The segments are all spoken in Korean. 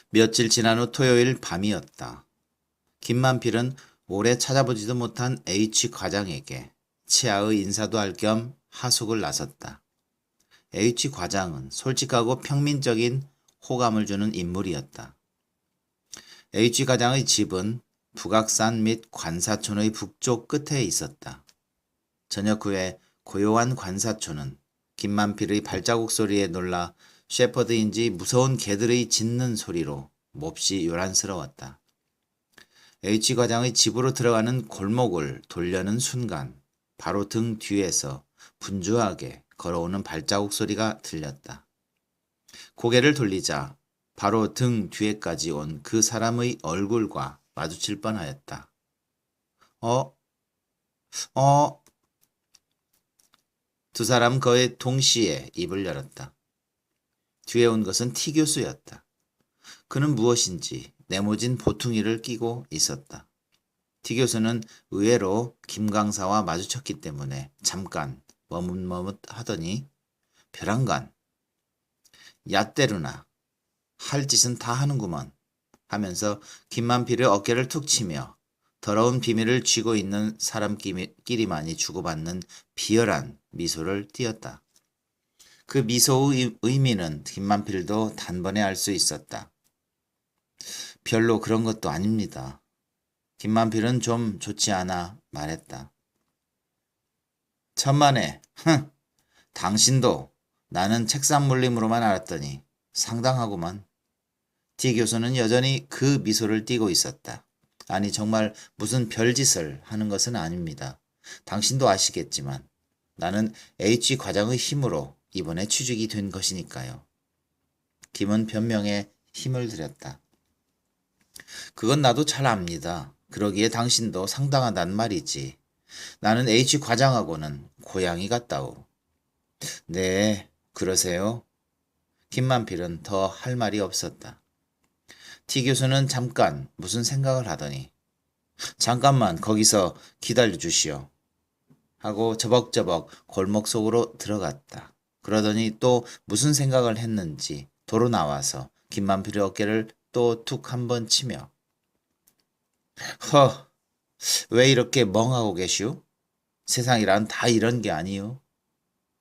며칠 지난 후 토요일 밤이었다. 김만필은 오래 찾아보지도 못한 H 과장에게 치아의 인사도 할 겸 하숙을 나섰다. H 과장은 솔직하고 평민적인 호감을 주는 인물이었다. H 과장의 집은 북악산 및 관사촌의 북쪽 끝에 있었다. 저녁 후에 고요한 관사촌은 김만필의 발자국 소리에 놀라 셰퍼드인지 무서운 개들의 짖는 소리로 몹시 요란스러웠다. H 과장의 집으로 들어가는 골목을 돌려는 순간 바로 등 뒤에서 분주하게 걸어오는 발자국 소리가 들렸다. 고개를 돌리자 바로 등 뒤에까지 온 그 사람의 얼굴과 마주칠 뻔하였다. 어? 어? 두 사람 거의 동시에 입을 열었다. 뒤에 온 것은 T 교수였다. 그는 무엇인지 네모진 보퉁이를 끼고 있었다. T 교수는 의외로 김 강사와 마주쳤기 때문에 잠깐 머뭇머뭇하더니 벼랑간, 얕대루나 할 짓은 다 하는구먼 하면서 김만필의 어깨를 툭 치며 더러운 비밀을 쥐고 있는 사람끼리만이 주고받는 비열한 미소를 띄었다. 그 미소의 의미는 김만필도 단번에 알 수 있었다. 별로 그런 것도 아닙니다. 김만필은 좀 좋지 않아 말했다. 천만에, 당신도 나는 책상 물림으로만 알았더니 상당하구만. D 교수는 여전히 그 미소를 띠고 있었다. 아니 정말 무슨 별짓을 하는 것은 아닙니다. 당신도 아시겠지만 나는 H 과장의 힘으로 이번에 취직이 된 것이니까요. 김은 변명에 힘을 들였다. 그건 나도 잘 압니다. 그러기에 당신도 상당하단 말이지. 나는 H 과장하고는 고양이 같다오. 네, 그러세요? 김만필은 더 할 말이 없었다. T 교수는 잠깐 무슨 생각을 하더니 잠깐만 거기서 기다려 주시오. 하고 저벅저벅 골목 속으로 들어갔다. 그러더니 또 무슨 생각을 했는지 도로 나와서 김만필의 어깨를 또 툭 한 번 치며 허, 왜 이렇게 멍하고 계시오? 세상이란 다 이런 게 아니오.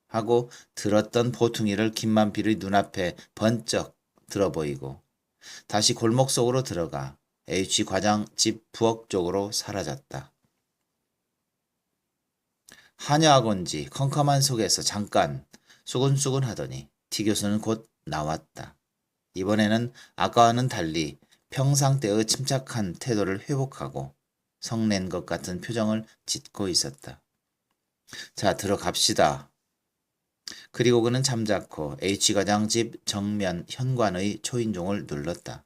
하고 들었던 보퉁이를 김만필의 눈앞에 번쩍 들어 보이고 다시 골목 속으로 들어가 H 과장 집 부엌 쪽으로 사라졌다. 한여학원지 컴컴한 속에서 잠깐 수근수근 하더니 T 교수는 곧 나왔다. 이번에는 아까와는 달리 평상 때의 침착한 태도를 회복하고 성낸 것 같은 표정을 짓고 있었다. 자, 들어갑시다. 그리고 그는 잠자코 H 과장 집 정면 현관의 초인종을 눌렀다.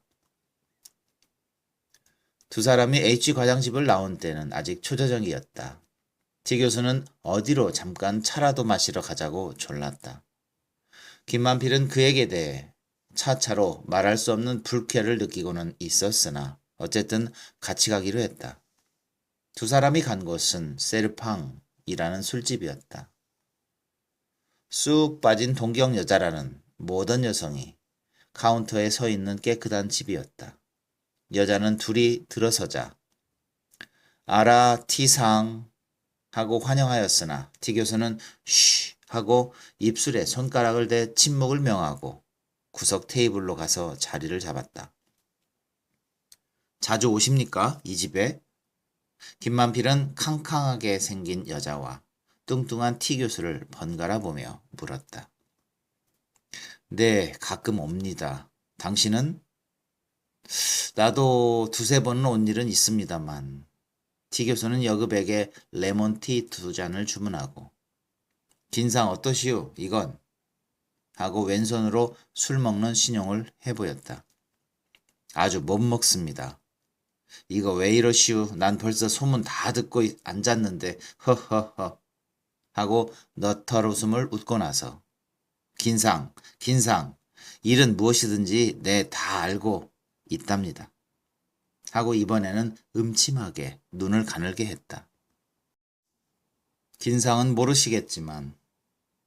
두 사람이 H 과장 집을 나온 때는 아직 초저녁이었다. T 교수는 어디로 잠깐 차라도 마시러 가자고 졸랐다. 김만필은 그에게 대해 차차로 말할 수 없는 불쾌를 느끼고는 있었으나 어쨌든 같이 가기로 했다. 두 사람이 간 곳은 세르팡이라는 술집이었다. 쑥 빠진 동경 여자라는 모던 여성이 카운터에 서 있는 깨끗한 집이었다. 여자는 둘이 들어서자 아라 T상 하고 환영하였으나 T 교수는 쉬 하고 입술에 손가락을 대 침묵을 명하고 구석 테이블로 가서 자리를 잡았다. 자주 오십니까? 이 집에? 김만필은 캉캉하게 생긴 여자와 뚱뚱한 T 교수를 번갈아 보며 물었다. 네, 가끔 옵니다. 당신은? 나도 두세 번은 온 일은 있습니다만. T 교수는 여급에게 레몬티 2잔을 주문하고 긴상 어떠시오? 이건? 하고 왼손으로 술 먹는 신용을 해보였다. 아주 못 먹습니다. 이거 왜 이러시오? 난 벌써 소문 다 듣고 앉았는데 허허허 하고 너털 웃음을 웃고 나서 긴상 일은 무엇이든지 내 다 알고 있답니다. 하고 이번에는 음침하게 눈을 가늘게 했다. 긴상은 모르시겠지만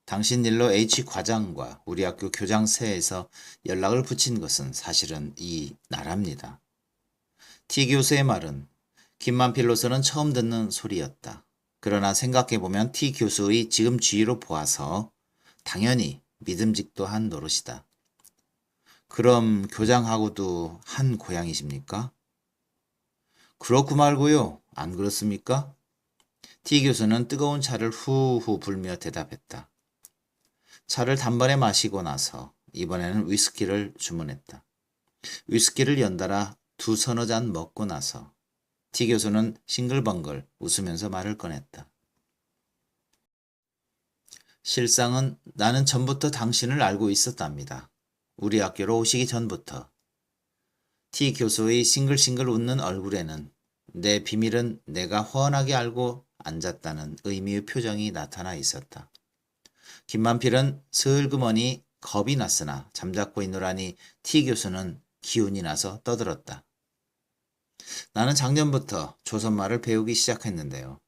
당신 일로 H 과장과 우리 학교 교장세에서 연락을 붙인 것은 사실은 이 나라입니다. T 교수의 말은 김만필로서는 처음 듣는 소리였다. 그러나 생각해보면 T 교수의 지금 지위로 보아서 당연히 믿음직도 한 노릇이다. 그럼 교장하고도 한 고향이십니까? 그렇고 말고요. 안 그렇습니까? T 교수는 뜨거운 차를 후후 불며 대답했다. 차를 단번에 마시고 나서 이번에는 위스키를 주문했다. 위스키를 연달아 두서너 잔 먹고 나서 T 교수는 싱글벙글 웃으면서 말을 꺼냈다. 실상은 나는 전부터 당신을 알고 있었답니다. 우리 학교로 오시기 전부터. T 교수의 싱글싱글 웃는 얼굴에는 내 비밀은 내가 훤하게 알고 앉았다는 의미의 표정이 나타나 있었다. 김만필은 슬그머니 겁이 났으나 잠자코 있노라니 T 교수는 기운이 나서 떠들었다. 나는 작년부터 조선말을 배우기 시작했는데요.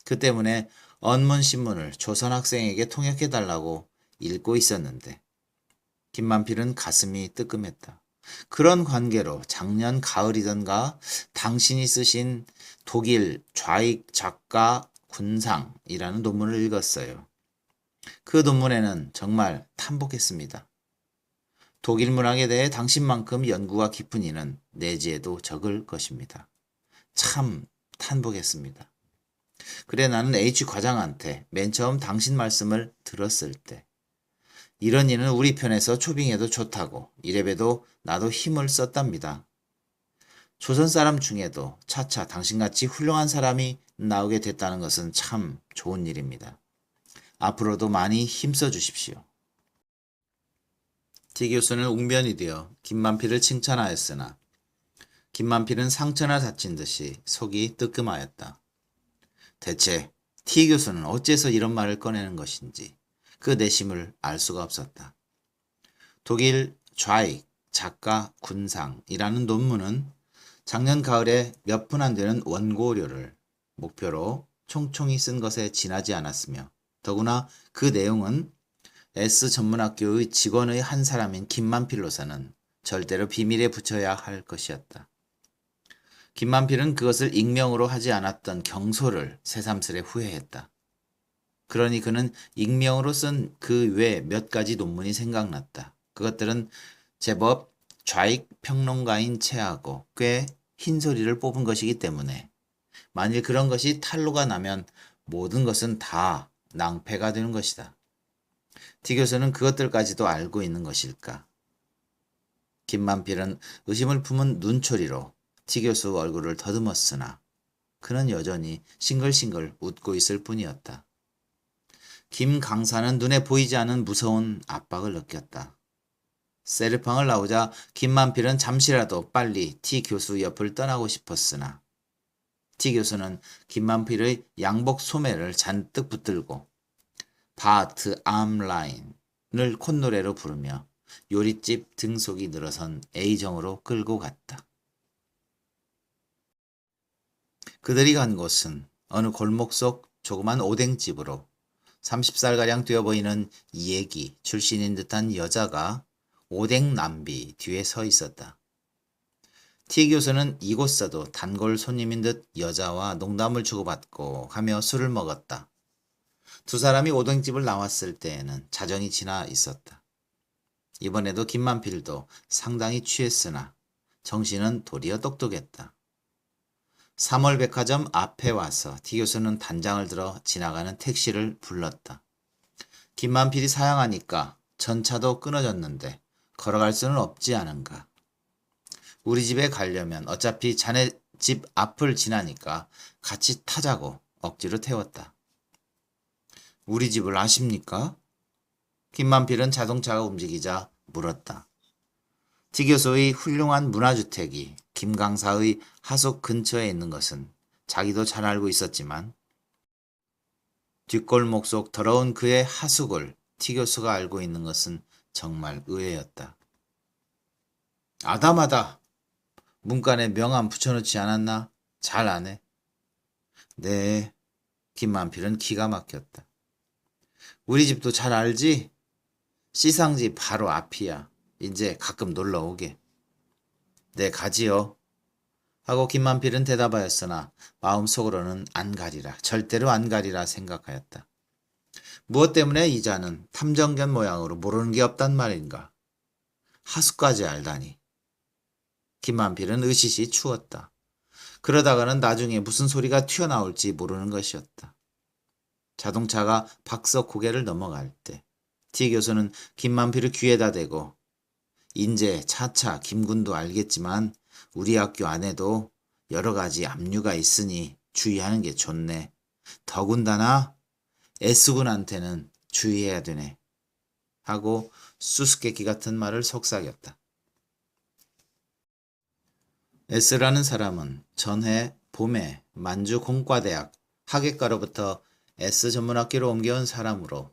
그 때문에 언문신문을 조선 학생에게 통역해달라고 읽고 있었는데 김만필은 가슴이 뜨끔했다. 그런 관계로 작년 가을이던가 당신이 쓰신 독일 좌익 작가 군상이라는 논문을 읽었어요. 그 논문에는 정말 탄복했습니다. 독일 문학에 대해 당신만큼 연구가 깊은 이는 내지에도 적을 것입니다. 참 탄복했습니다. 그래 나는 H 과장한테 맨 처음 당신 말씀을 들었을 때 이런 일은 우리 편에서 초빙해도 좋다고 이래봬도 나도 힘을 썼답니다. 조선 사람 중에도 차차 당신같이 훌륭한 사람이 나오게 됐다는 것은 참 좋은 일입니다. 앞으로도 많이 힘써 주십시오. T 교수는 웅변이 되어 김만필을 칭찬하였으나 김만필은 상처나 다친 듯이 속이 뜨끔하였다. 대체 T 교수는 어째서 이런 말을 꺼내는 것인지 그 내심을 알 수가 없었다. 독일 좌익 작가 군상이라는 논문은 작년 가을에 몇 푼 안 되는 원고료를 목표로 총총히 쓴 것에 지나지 않았으며 더구나 그 내용은 S전문학교의 직원의 한 사람인 김만필로서는 절대로 비밀에 붙여야 할 것이었다. 김만필은 그것을 익명으로 하지 않았던 경솔을 새삼스레 후회했다. 그러니 그는 익명으로 쓴 그 외 몇 가지 논문이 생각났다. 그것들은 제법 좌익 평론가인 체하고 꽤 흰소리를 뽑은 것이기 때문에 만일 그런 것이 탄로가 나면 모든 것은 다 낭패가 되는 것이다. T 교수는 그것들까지도 알고 있는 것일까? 김만필은 의심을 품은 눈초리로 T 교수 얼굴을 더듬었으나 그는 여전히 싱글싱글 웃고 있을 뿐이었다. 김 강사는 눈에 보이지 않는 무서운 압박을 느꼈다. 세르팡을 나오자 김만필은 잠시라도 빨리 T 교수 옆을 떠나고 싶었으나 T 교수는 김만필의 양복 소매를 잔뜩 붙들고 바트 암라인을 콧노래로 부르며 요릿집 등속이 늘어선 A정으로 끌고 갔다. 그들이 간 곳은 어느 골목 속 조그만 오뎅집으로 30살가량 되어 보이는 이애기 출신인 듯한 여자가 오뎅 남비 뒤에 서 있었다. T 교수는 이곳서도 단골 손님인 듯 여자와 농담을 주고받고 하며 술을 먹었다. 두 사람이 오뎅집을 나왔을 때에는 자정이 지나 있었다. 이번에도 김만필도 상당히 취했으나 정신은 도리어 똑똑했다. 3월 백화점 앞에 와서 T 교수는 단장을 들어 지나가는 택시를 불렀다. 김만필이 사양하니까 전차도 끊어졌는데 걸어갈 수는 없지 않은가. 우리 집에 가려면 어차피 자네 집 앞을 지나니까 같이 타자고 억지로 태웠다. 우리 집을 아십니까? 김만필은 자동차가 움직이자 물었다. T 교수의 훌륭한 문화주택이 김 강사의 하숙 근처에 있는 것은 자기도 잘 알고 있었지만 뒷골목 속 더러운 그의 하숙을 T 교수가 알고 있는 것은 정말 의외였다. 아담하다. 문간에 명함 붙여놓지 않았나? 잘 아네. 네, 김만필은 기가 막혔다. 우리 집도 잘 알지? 시상집 바로 앞이야. 이제 가끔 놀러 오게. 네, 가지요. 하고 김만필은 대답하였으나 마음속으로는 안 가리라, 절대로 안 가리라 생각하였다. 무엇 때문에 이자는 탐정견 모양으로 모르는 게 없단 말인가. 하수까지 알다니. 김만필은 의시시 추웠다. 그러다가는 나중에 무슨 소리가 튀어나올지 모르는 것이었다. 자동차가 박석 고개를 넘어갈 때 T 교수는 김만필을 귀에다 대고 인제 차차 김군도 알겠지만 우리 학교 안에도 여러 가지 압류가 있으니 주의하는 게 좋네. 더군다나 S군한테는 주의해야 되네. 하고 수수께끼 같은 말을 속삭였다. S라는 사람은 전해 봄에 만주 공과대학 하객과로부터 S전문학교로 옮겨온 사람으로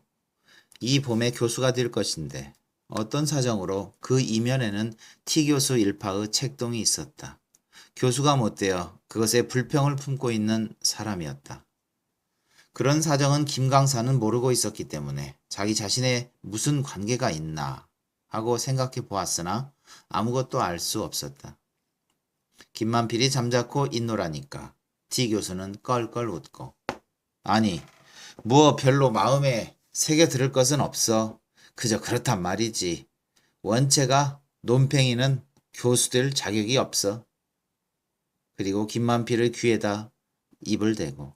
이 봄에 교수가 될 것인데 어떤 사정으로 그 이면에는 T교수 일파의 책동이 있었다. 교수가 못되어 그것에 불평을 품고 있는 사람이었다. 그런 사정은 김 강사는 모르고 있었기 때문에 자기 자신의 무슨 관계가 있나 하고 생각해 보았으나 아무것도 알 수 없었다. 김만필이 잠자코 있노라니까 T 교수는 껄껄 웃고 아니 뭐 별로 마음에 새겨 들을 것은 없어. 그저 그렇단 말이지. 원체가 논팽이는 교수 될 자격이 없어. 그리고 김만필의 귀에다 입을 대고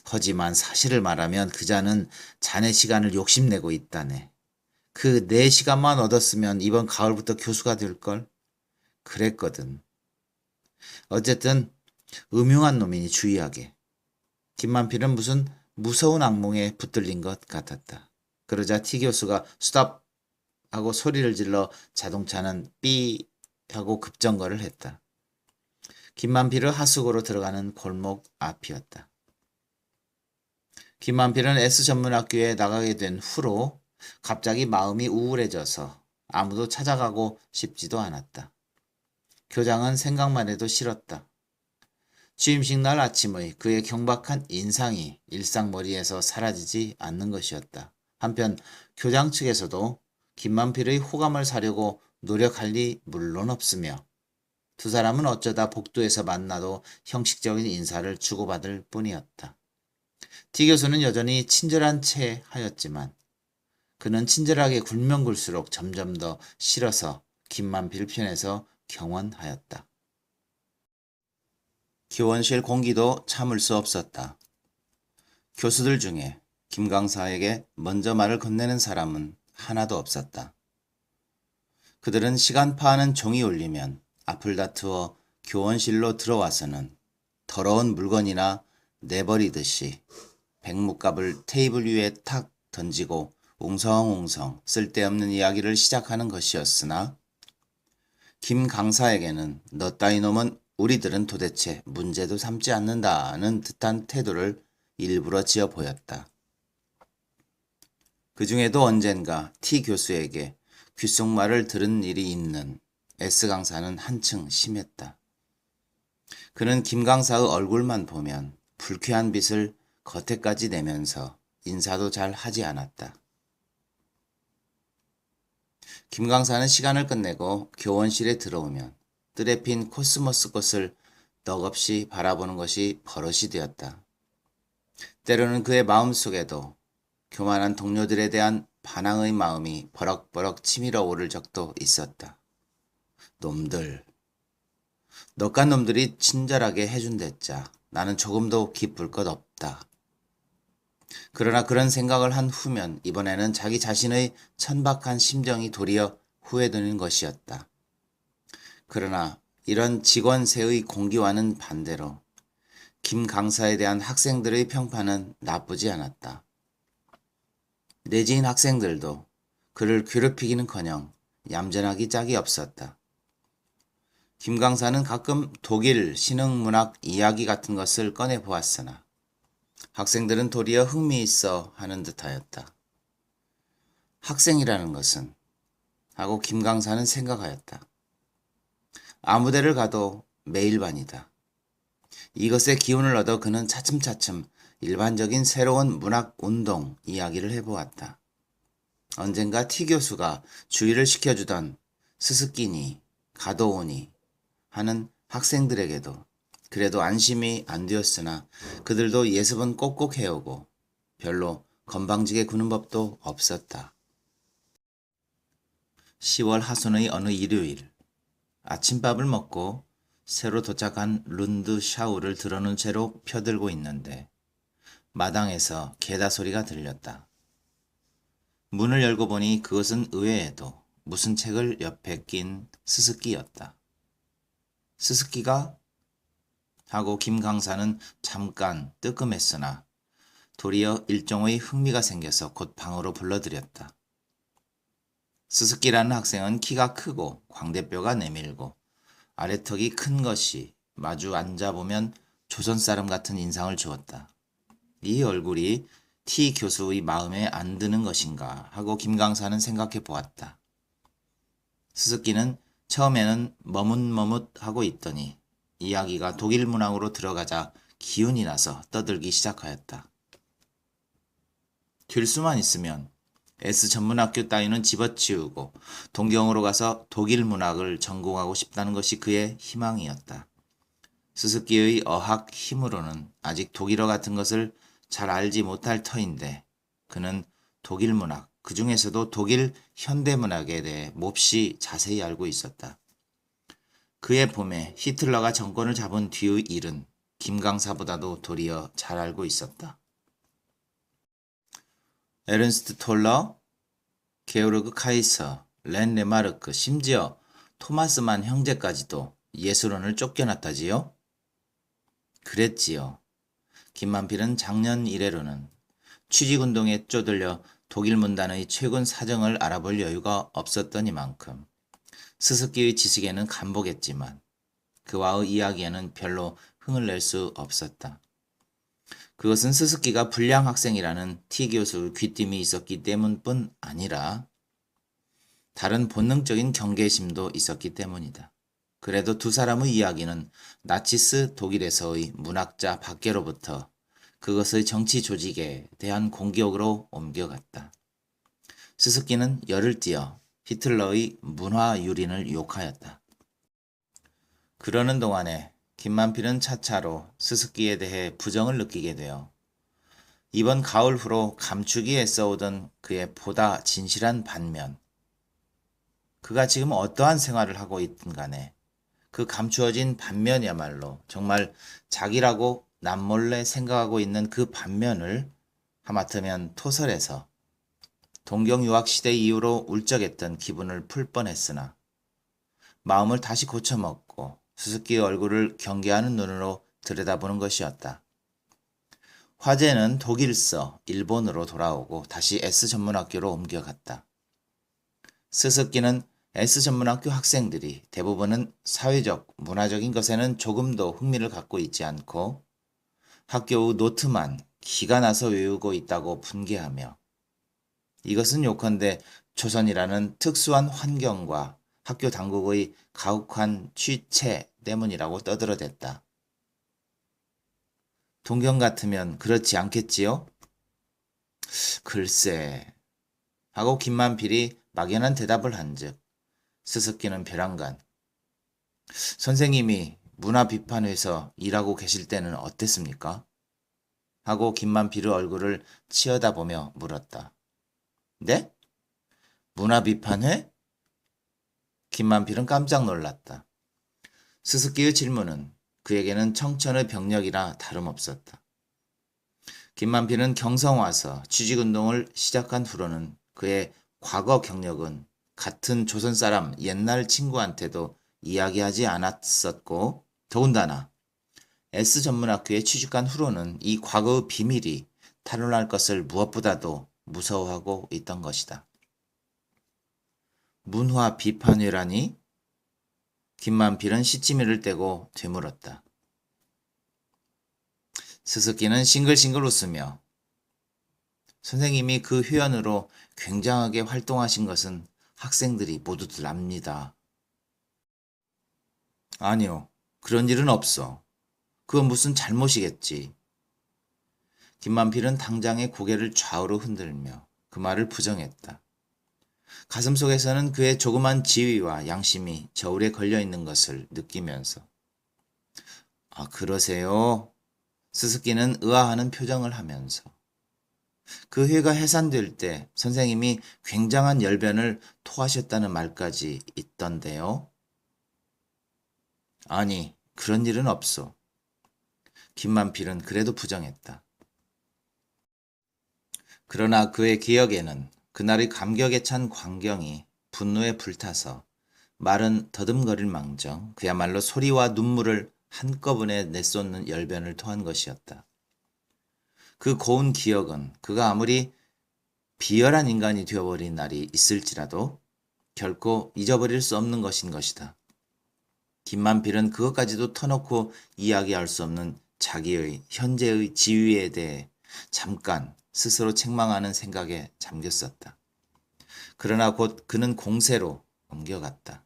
하지만 사실을 말하면 그자는 자네 시간을 욕심내고 있다네. 그 내 시간만 얻었으면 이번 가을부터 교수가 될걸. 그랬거든. 어쨌든 음흉한 놈이니 주의하게. 김만필은 무슨 무서운 악몽에 붙들린 것 같았다. 그러자 T 교수가 스톱 하고 소리를 질러 자동차는 삐 하고 급정거를 했다. 김만필은 하수구로 들어가는 골목 앞이었다. 김만필은 S전문학교에 나가게 된 후로 갑자기 마음이 우울해져서 아무도 찾아가고 싶지도 않았다. 교장은 생각만 해도 싫었다. 취임식 날 아침의 그의 경박한 인상이 일상머리에서 사라지지 않는 것이었다. 한편 교장 측에서도 김만필의 호감을 사려고 노력할 리 물론 없으며 두 사람은 어쩌다 복도에서 만나도 형식적인 인사를 주고받을 뿐이었다. T 교수는 여전히 친절한 채 하였지만 그는 친절하게 굴면 굴수록 점점 더 싫어서 김만필 편에서 경원하였다. 교원실 공기도 참을 수 없었다. 교수들 중에 김 강사에게 먼저 말을 건네는 사람은 하나도 없었다. 그들은 시간 파하는 종이 울리면 앞을 다투어 교원실로 들어와서는 더러운 물건이나 내버리듯이 백묵갑을 테이블 위에 탁 던지고 웅성웅성 쓸데없는 이야기를 시작하는 것이었으나 김 강사에게는 너 따위 놈은 우리들은 도대체 문제도 삼지 않는다는 듯한 태도를 일부러 지어 보였다. 그 중에도 언젠가 T 교수에게 귓속말을 들은 일이 있는 S 강사는 한층 심했다. 그는 김 강사의 얼굴만 보면 불쾌한 빛을 겉에까지 내면서 인사도 잘 하지 않았다. 김 강사는 시간을 끝내고 교원실에 들어오면 뜰에 핀 코스모스 꽃을 넋없이 바라보는 것이 버릇이 되었다. 때로는 그의 마음속에도 교만한 동료들에 대한 반항의 마음이 버럭버럭 치밀어 오를 적도 있었다. 놈들. 너깟 놈들이 친절하게 해준댔자 나는 조금도 기쁠 것 없다. 그러나 그런 생각을 한 후면 이번에는 자기 자신의 천박한 심정이 도리어 후회되는 것이었다. 그러나 이런 직원세의 공기와는 반대로 김 강사에 대한 학생들의 평판은 나쁘지 않았다. 내지인 학생들도 그를 괴롭히기는커녕 얌전하기 짝이 없었다. 김 강사는 가끔 독일 신흥문학 이야기 같은 것을 꺼내보았으나 학생들은 도리어 흥미있어 하는 듯하였다. 학생이라는 것은 하고 김 강사는 생각하였다. 아무데를 가도 매일반이다. 이것의 기운을 얻어 그는 차츰차츰 일반적인 새로운 문학 운동 이야기를 해보았다. 언젠가 T 교수가 주의를 시켜주던 스스키니, 가도오니 하는 학생들에게도 그래도 안심이 안 되었으나 그들도 예습은 꼭꼭 해오고 별로 건방지게 구는 법도 없었다. 10월 하순의 어느 일요일, 아침밥을 먹고 새로 도착한 룬드샤우를 들어놓은 채로 펴들고 있는데 마당에서 개다 소리가 들렸다. 문을 열고 보니 그것은 의외에도 무슨 책을 옆에 낀 스스키였다. 스스키가? 하고 김 강사는 잠깐 뜨끔했으나 도리어 일종의 흥미가 생겨서 곧 방으로 불러들였다. 스스키라는 학생은 키가 크고 광대뼈가 내밀고 아래턱이 큰 것이 마주 앉아보면 조선 사람 같은 인상을 주었다. 이 얼굴이 T 교수의 마음에 안 드는 것인가 하고 김 강사는 생각해 보았다. 스스키는 처음에는 머뭇머뭇하고 있더니 이야기가 독일 문학으로 들어가자 기운이 나서 떠들기 시작하였다. 될 수만 있으면 S 전문학교 따위는 집어치우고 동경으로 가서 독일 문학을 전공하고 싶다는 것이 그의 희망이었다. 스스키의 어학 힘으로는 아직 독일어 같은 것을 잘 알지 못할 터인데 그는 독일 문학, 그 중에서도 독일 현대문학에 대해 몹시 자세히 알고 있었다. 그의 봄에 히틀러가 정권을 잡은 뒤의 일은 김 강사보다도 도리어 잘 알고 있었다. 에른스트 톨러, 게오르그 카이서, 렌 레마르크, 심지어 토마스만 형제까지도 예술원을 쫓겨났다지요? 그랬지요. 김만필은 작년 이래로는 취직운동에 쪼들려 독일 문단의 최근 사정을 알아볼 여유가 없었더니만큼 스스키의 지식에는 감복했지만 그와의 이야기에는 별로 흥을 낼 수 없었다. 그것은 스스키가 불량 학생이라는 T 교수의 귀띔이 있었기 때문뿐 아니라 다른 본능적인 경계심도 있었기 때문이다. 그래도 두 사람의 이야기는 나치스 독일에서의 문학자 밖으로부터 그것의 정치 조직에 대한 공격으로 옮겨갔다. 스스키는 열을 띄어 히틀러의 문화유린을 욕하였다. 그러는 동안에 김만필은 차차로 스스키에 대해 부정을 느끼게 되어 이번 가을 후로 감추기 애써오던 그의 보다 진실한 반면 그가 지금 어떠한 생활을 하고 있든 간에 그 감추어진 반면이야말로 정말 자기라고 남몰래 생각하고 있는 그 반면을 하마터면 토설해서 동경 유학 시대 이후로 울적했던 기분을 풀 뻔했으나 마음을 다시 고쳐먹고 스스키의 얼굴을 경계하는 눈으로 들여다보는 것이었다. 화제는 독일서, 일본으로 돌아오고 다시 S 전문학교로 옮겨갔다. 스스키는 S 전문학교 학생들이 대부분은 사회적, 문화적인 것에는 조금도 흥미를 갖고 있지 않고 학교의 노트만 기가 나서 외우고 있다고 분개하며 이것은 요컨대 조선이라는 특수한 환경과 학교 당국의 가혹한 취체 때문이라고 떠들어댔다. 동경 같으면 그렇지 않겠지요? 글쎄 하고 김만필이 막연한 대답을 한즉 스스키는 벼랑간 선생님이 문화비판회에서 일하고 계실 때는 어땠습니까? 하고 김만필의 얼굴을 치어다보며 물었다. 네? 문화비판회? 김만필은 깜짝 놀랐다. 스스키의 질문은 그에게는 청천의 병력이라 다름없었다. 김만필은 경성 와서 취직운동을 시작한 후로는 그의 과거 경력은 같은 조선 사람 옛날 친구한테도 이야기하지 않았었고 더군다나 S 전문학교에 취직한 후로는 이 과거의 비밀이 탄로날 것을 무엇보다도 무서워하고 있던 것이다. 문화 비판회라니? 김만필은 시치미를 떼고 되물었다. 스스키는 싱글싱글 웃으며 선생님이 그 회원으로 굉장하게 활동하신 것은 학생들이 모두들 압니다. 아니요, 그런 일은 없어. 그건 무슨 잘못이겠지. 김만필은 당장에 고개를 좌우로 흔들며 그 말을 부정했다. 가슴속에서는 그의 조그만 지위와 양심이 저울에 걸려있는 것을 느끼면서 아, 그러세요? 스스키는 의아하는 표정을 하면서 그 회가 해산될 때 선생님이 굉장한 열변을 토하셨다는 말까지 있던데요. 아니, 그런 일은 없소. 김만필은 그래도 부정했다. 그러나 그의 기억에는 그날의 감격에 찬 광경이 분노에 불타서 말은 더듬거릴 망정 그야말로 소리와 눈물을 한꺼번에 내쏟는 열변을 토한 것이었다. 그 고운 기억은 그가 아무리 비열한 인간이 되어버린 날이 있을지라도 결코 잊어버릴 수 없는 것인 것이다. 김만필은 그것까지도 터놓고 이야기할 수 없는 자기의 현재의 지위에 대해 잠깐 스스로 책망하는 생각에 잠겼었다. 그러나 곧 그는 공세로 옮겨갔다.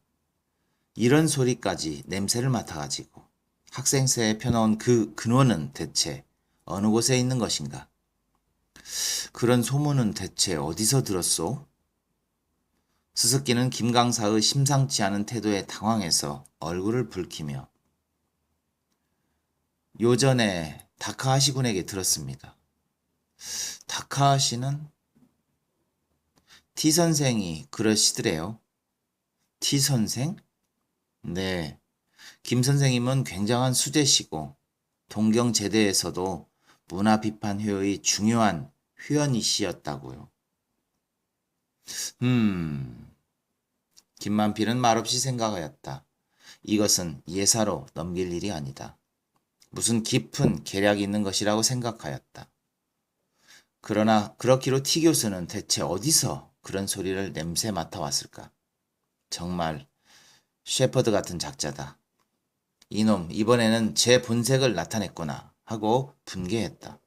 이런 소리까지 냄새를 맡아가지고 학생새에 펴놓은 그 근원은 대체 어느 곳에 있는 것인가? 그런 소문은 대체 어디서 들었소? 스스키는 김 강사의 심상치 않은 태도에 당황해서 얼굴을 붉히며 요전에 다카하시 군에게 들었습니다. 다카하시는? T 선생이 그러시더래요. T 선생? 네. 김 선생님은 굉장한 수재시고 동경제대에서도 문화비판회의 중요한 회원이시였다고요. 김만필은 말없이 생각하였다. 이것은 예사로 넘길 일이 아니다. 무슨 깊은 계략이 있는 것이라고 생각하였다. 그러나 그렇기로 T 교수는 대체 어디서 그런 소리를 냄새 맡아왔을까? 정말 셰퍼드 같은 작자다. 이놈 이번에는 제 본색을 나타냈구나 하고 분개했다.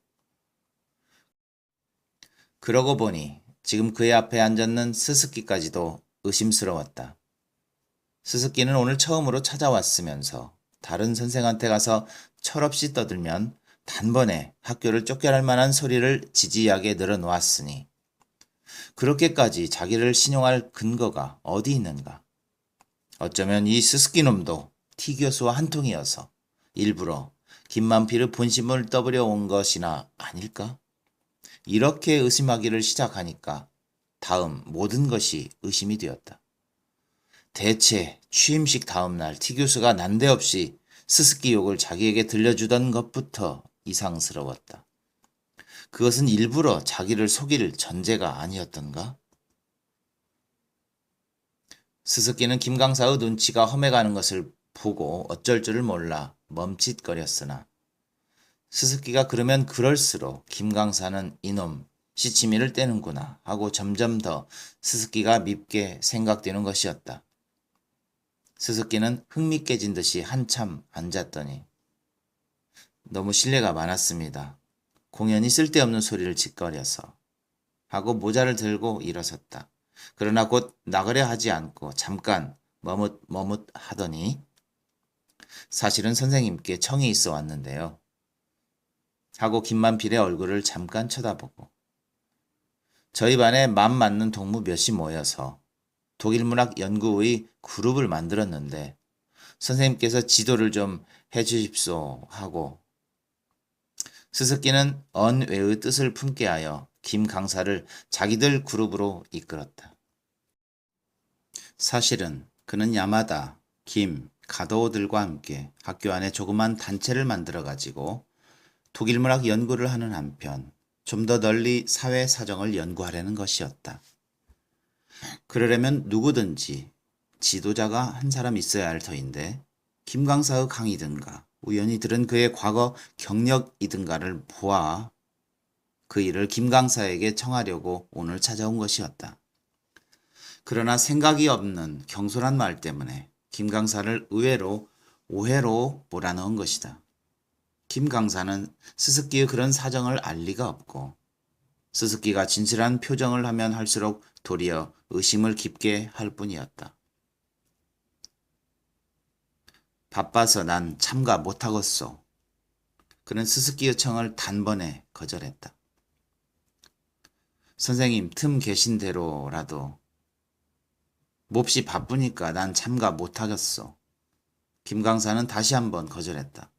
그러고 보니 지금 그의 앞에 앉았는 스스키까지도 의심스러웠다. 스스키는 오늘 처음으로 찾아왔으면서 다른 선생한테 가서 철없이 떠들면 단번에 학교를 쫓겨날 만한 소리를 지지하게 늘어놓았으니 그렇게까지 자기를 신용할 근거가 어디 있는가? 어쩌면 이 스스키 놈도 T 교수와 한 통이어서 일부러 김만필의 본심을 떠보려 온 것이나 아닐까? 이렇게 의심하기를 시작하니까 다음 모든 것이 의심이 되었다. 대체 취임식 다음날 T 교수가 난데없이 스스키 욕을 자기에게 들려주던 것부터 이상스러웠다. 그것은 일부러 자기를 속일 전제가 아니었던가? 스스키는 김 강사의 눈치가 험해가는 것을 보고 어쩔 줄을 몰라 멈칫거렸으나 스스키가 그러면 그럴수록 김 강사는 이놈 시치미를 떼는구나 하고 점점 더 스스키가 밉게 생각되는 것이었다. 스스키는 흥미 깨진 듯이 한참 앉았더니 너무 실례가 많았습니다. 공연히 쓸데없는 소리를 짓거려서 하고 모자를 들고 일어섰다. 그러나 곧 나가려 하지 않고 잠깐 머뭇 하더니 사실은 선생님께 청이 있어 왔는데요. 하고 김만필의 얼굴을 잠깐 쳐다보고 저희 반에 맘 맞는 동무 몇이 모여서 독일문학 연구의 그룹을 만들었는데 선생님께서 지도를 좀 해주십소 하고 스스키는 언외의 뜻을 품게 하여 김 강사를 자기들 그룹으로 이끌었다. 사실은 그는 야마다, 김, 가도들과 함께 학교 안에 조그만 단체를 만들어가지고 독일문학 연구를 하는 한편 좀 더 널리 사회 사정을 연구하려는 것이었다. 그러려면 누구든지 지도자가 한 사람 있어야 할 터인데 김 강사의 강의든가 우연히 들은 그의 과거 경력이든가를 보아 그 일을 김 강사에게 청하려고 오늘 찾아온 것이었다. 그러나 생각이 없는 경솔한 말 때문에 김 강사를 의외로 오해로 몰아넣은 것이다. 김 강사는 스스키의 그런 사정을 알 리가 없고 스스키가 진실한 표정을 하면 할수록 도리어 의심을 깊게 할 뿐이었다. 바빠서 난 참가 못하겠소. 그는 스스키 요청을 단번에 거절했다. 선생님, 틈 계신 대로라도. 몹시 바쁘니까 난 참가 못하겠어. 김 강사는 다시 한번 거절했다.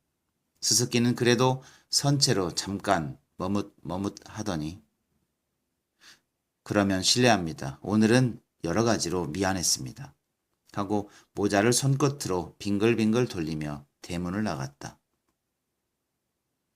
스스키는 그래도 선체로 잠깐 머뭇하더니 그러면 실례합니다. 오늘은 여러 가지로 미안했습니다. 하고 모자를 손끝으로 빙글빙글 돌리며 대문을 나갔다.